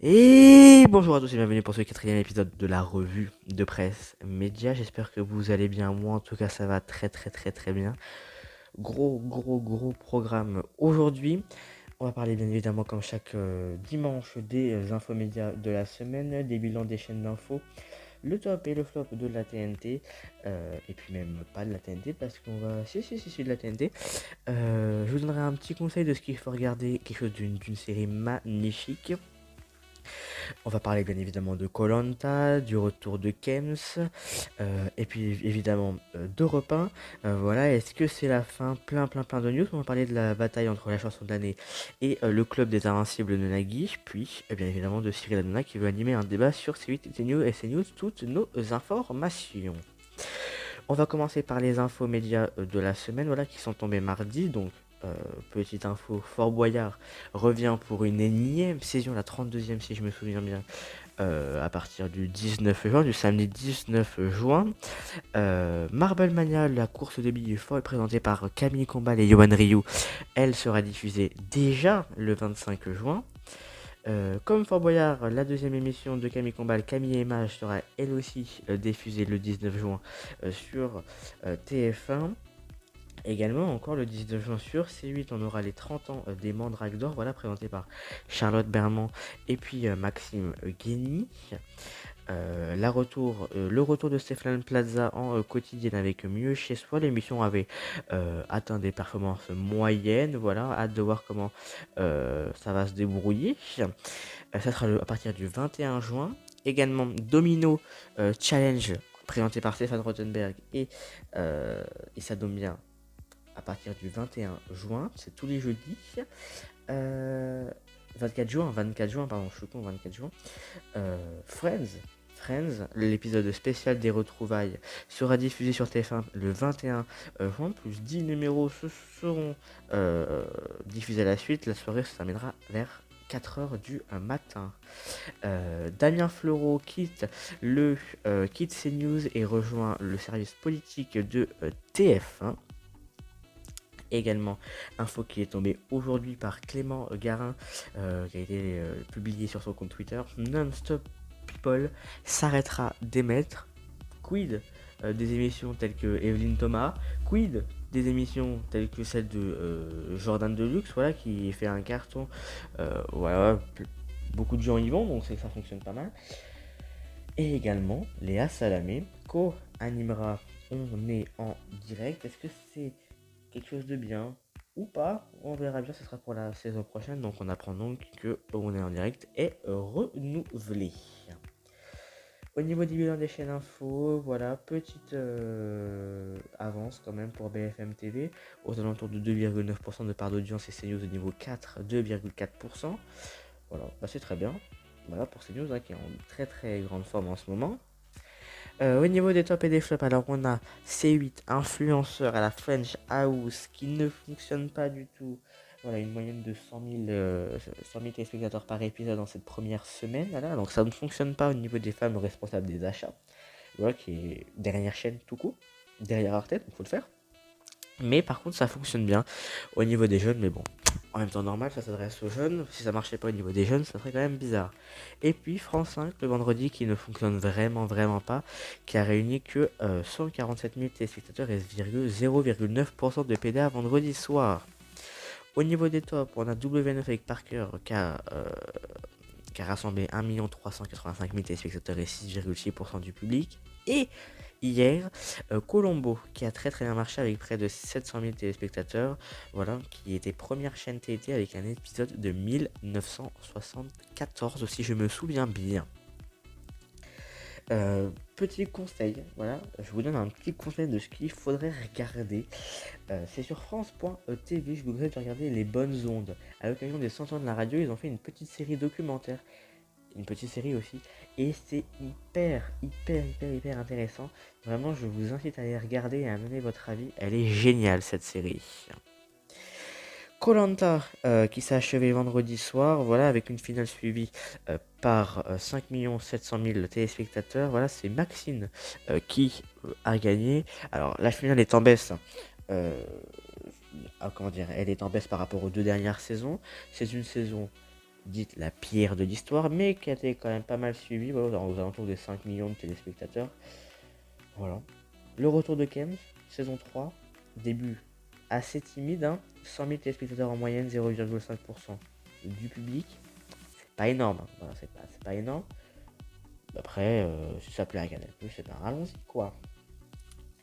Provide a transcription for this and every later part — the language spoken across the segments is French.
Et bonjour à tous et bienvenue pour ce quatrième épisode de la revue de presse média. J'espère que vous allez bien. Moi, en tout cas, ça va très bien. Gros programme aujourd'hui. On va parler bien évidemment comme chaque dimanche des infos médias de la semaine, des bilans des chaînes d'infos, le top et le flop de la TNT, et puis même pas de la TNT parce qu'on va... Si, de la TNT. Je vous donnerai un petit conseil de ce qu'il faut regarder, quelque chose d'une série magnifique. On va parler bien évidemment de koh, du retour de Kems, et puis évidemment d'Europe 1. Voilà, est-ce que c'est la fin? Plein de news. On va parler de la bataille entre la chanson de l'année et le club des Invincibles de Nagui. Puis bien évidemment de Cyril Hanouna qui veut animer un débat sur C8 et CNews, toutes nos informations. On va commencer par les infos médias de la semaine, voilà, qui sont tombés mardi. Donc, petite info, Fort Boyard revient pour une énième saison, la 32e si je me souviens bien, à partir du 19 juin, du samedi 19 juin. Marble Mania, la course de billets fort est présentée par Camille Combal et Yohan Ryu. Elle sera diffusée déjà le 25 juin. Comme Fort Boyard, la deuxième émission de Camille Combal, Camille et Mage, sera elle aussi diffusée le 19 juin sur TF1. Également, encore le 19 juin sur C8, on aura les 30 ans des Mandraques d'Or, voilà, présenté par Charlotte Berman et puis Maxime Guény. Le retour de Stéphane Plaza en quotidienne avec Mieux chez soi. L'émission avait atteint des performances moyennes. Voilà, hâte de voir comment ça va se débrouiller. Ça sera à partir du 21 juin. Également Domino Challenge présenté par Stéphane Rothenberg et Issa Dombia à partir du 21 juin. C'est tous les jeudis. 24 juin, pardon, je suis con, 24 juin. Friends, l'épisode spécial des retrouvailles sera diffusé sur TF1 le 21 juin, plus 10 numéros seront diffusés à la suite. La soirée se terminera vers 4h du matin. Damien Fleureau quitte CNews et rejoint le service politique de TF1. Également, info qui est tombée aujourd'hui par Clément Garin, qui a été publié sur son compte Twitter. Non-Stop People s'arrêtera d'émettre. Quid des émissions telles que Evelyne Thomas? Quid des émissions telles que celle de Jordan Deluxe, voilà, qui fait un carton. Voilà, beaucoup de gens y vont, donc c'est que ça fonctionne pas mal. Et également, Léa Salamé co-animera On est en direct. Est-ce que c'est quelque chose de bien ou pas? On verra bien, ce sera pour la saison prochaine. Donc on apprend donc que On est en direct est renouvelé. Au niveau du bilan des chaînes info, voilà, petite avance quand même pour BFM TV, aux alentours de 2,9% de part d'audience et CNews au niveau 4, 2,4%. Voilà, bah c'est très bien. Voilà pour CNews qui est en très grande forme en ce moment. Au niveau des tops et des flops, alors on a C8, influenceur à la French House, qui ne fonctionne pas du tout. Voilà, une moyenne de 100 000 téléspectateurs par épisode dans cette première semaine. Voilà, donc ça ne fonctionne pas au niveau des femmes responsables des achats. Voilà, qui est dernière chaîne tout court, derrière Arte, donc faut le faire. Mais par contre, ça fonctionne bien au niveau des jeunes, mais bon, en même temps normal, ça s'adresse aux jeunes. Si ça marchait pas au niveau des jeunes, ça serait quand même bizarre. Et puis France 5, le vendredi, qui ne fonctionne vraiment pas, qui a réuni que 147 000 téléspectateurs et 0,9% de PDA vendredi soir. Au niveau des tops, on a W9 avec Parker qui a rassemblé 1 385 000 téléspectateurs et 6,6% du public. Et hier, Colombo, qui a très bien marché avec près de 700 000 téléspectateurs, voilà, qui était première chaîne TNT avec un épisode de 1974, si je me souviens bien. Petit conseil, voilà, je vous donne un petit conseil de ce qu'il faudrait regarder. C'est sur France.tv, je vous conseille de regarder Les Bonnes Ondes. À l'occasion des 100 ans de la radio, ils ont fait une petite série documentaire, une petite série aussi, et c'est hyper intéressant. Vraiment, je vous incite à aller regarder et à donner votre avis. Elle est géniale cette série. koh qui s'est achevé vendredi soir, voilà, avec une finale suivie par 5 700 000 téléspectateurs. Voilà, c'est Maxine qui a gagné. Alors, la finale est en baisse. Comment dire, elle est en baisse par rapport aux deux dernières saisons. C'est une saison dite la pire de l'histoire, mais qui a été quand même pas mal suivie, voilà, aux alentours des 5 millions de téléspectateurs. Voilà. Le retour de Kems, saison 3, début assez timide, hein, 100 000 téléspectateurs en moyenne, 0,5% du public. C'est pas énorme, hein. Voilà, c'est pas énorme. Après, si ça plaît à Canal+, c'est ben allons-y quoi.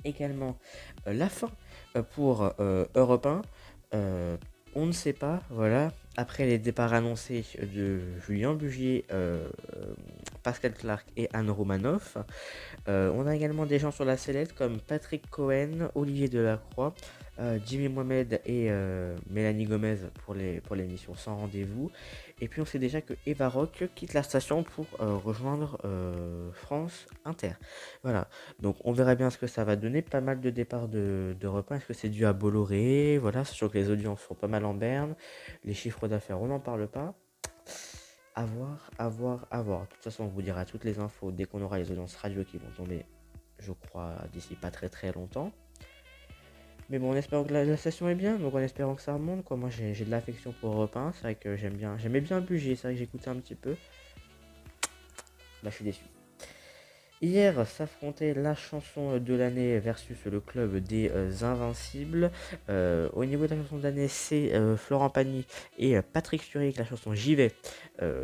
Également, la fin pour Europe 1, on ne sait pas, voilà. Après les départs annoncés de Julien Bugier, Pascal Clark et Anne Romanoff, on a également des gens sur la sellette comme Patrick Cohen, Olivier Delacroix, Jimmy Mohamed et Mélanie Gomez pour l'émission Sans Rendez-vous. Et puis on sait déjà que Eva Rock quitte la station pour rejoindre France Inter. Voilà, donc on verra bien ce que ça va donner. Pas mal de départs de repas. Est-ce que c'est dû à Bolloré? Voilà, sachant que les audiences sont pas mal en berne. Les chiffres d'affaires, on n'en parle pas. À voir, à voir, à voir. De toute façon, on vous dira toutes les infos dès qu'on aura les audiences radio qui vont tomber, je crois, d'ici pas très très longtemps. Mais bon, en espérant que la station est bien, donc en espérant que ça remonte, quoi. Moi, j'ai de l'affection pour Europe 1, c'est vrai que j'aimais bien le budget, c'est vrai que j'écoutais un petit peu. Bah, je suis déçu. Hier s'affrontait la chanson de l'année versus le club des Invincibles. Au niveau de la chanson de l'année, c'est Florent Pagny et Patrick Fury avec la chanson J'y vais,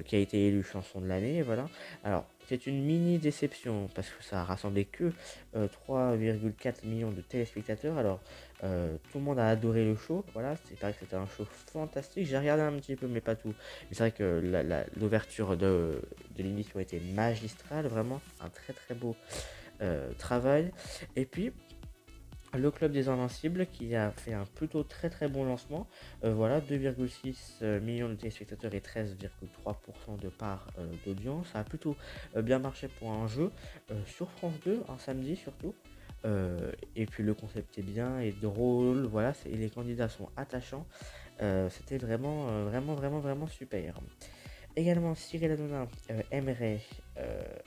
qui a été élue chanson de l'année. Voilà. Alors, c'est une mini déception parce que ça a rassemblé que 3,4 millions de téléspectateurs. Alors, tout le monde a adoré le show. Voilà, c'est vrai que c'était un show fantastique. J'ai regardé un petit peu, mais pas tout. Mais c'est vrai que l'ouverture de l'émission était magistrale, vraiment un très très beau travail. Et puis le club des Invincibles qui a fait un plutôt très très bon lancement. Voilà, 2,6 millions de téléspectateurs et 13,3% de part d'audience. Ça a plutôt bien marché pour un jeu sur France 2, un samedi surtout. Et puis le concept est bien et drôle, voilà, et les candidats sont attachants. C'était vraiment super. Également, Cyril Hanouna aimerait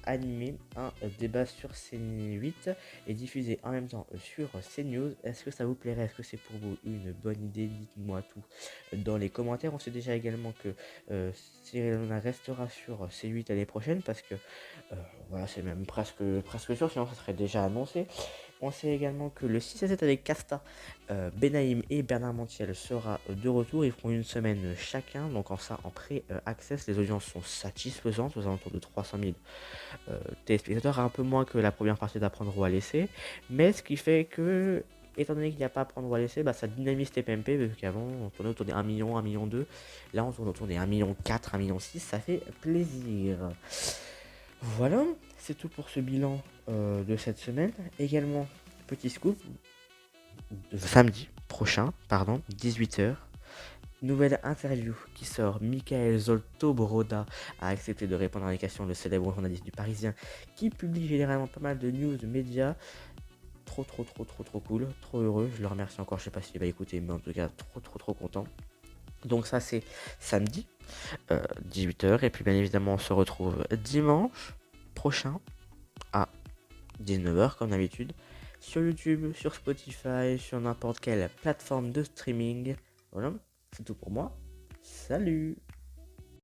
animer un débat sur C8 et diffuser en même temps sur CNews. Est-ce que ça vous plairait? Est-ce que c'est pour vous une bonne idée? Dites-moi tout dans les commentaires. On sait déjà également que Cyril Hanouna restera sur C8 l'année prochaine parce que voilà, c'est même presque sûr, sinon ça serait déjà annoncé. On sait également que le 6 à 7 avec Casta, Benaïm et Bernard Montiel sera de retour. Ils feront une semaine chacun, donc en pré-access. Les audiences sont satisfaisantes, aux alentours de 300 000 téléspectateurs, un peu moins que la première partie d'Apprendre ou à laisser. Mais ce qui fait que, étant donné qu'il n'y a pas à Apprendre ou à laisser, bah, ça dynamise TPMP, vu qu'avant on tournait autour des 1 million, 1 million 2. Là on tourne autour des 1 million 4, 1 million 6, ça fait plaisir. Voilà, c'est tout pour ce bilan de cette semaine. Également, petit scoop, samedi prochain, 18h, nouvelle interview qui sort. Michael Zolto-Broda a accepté de répondre à la question, le célèbre journaliste du Parisien qui publie généralement pas mal de news de médias. Trop cool, trop heureux. Je le remercie encore, je sais pas s'il va écouter, mais en tout cas trop content. Donc ça c'est samedi 18h, et puis bien évidemment on se retrouve dimanche prochain à 19h comme d'habitude sur YouTube, sur Spotify, sur n'importe quelle plateforme de streaming. Voilà, c'est tout pour moi. Salut!